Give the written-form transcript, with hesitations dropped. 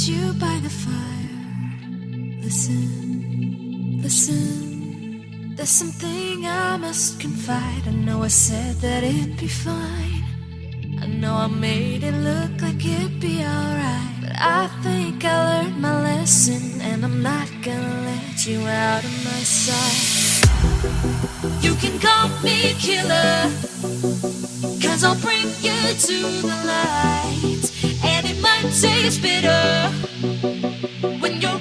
meet you by the fire. Listen, listen, there's something I must confide. I know I said that it'd be fine. I know I made it look like it'd be alright, but I think I learned my lesson, and I'm not gonna let you out of my sight. You can call me killer, 'cause I'll bring you to the light. And it might taste bitter when you're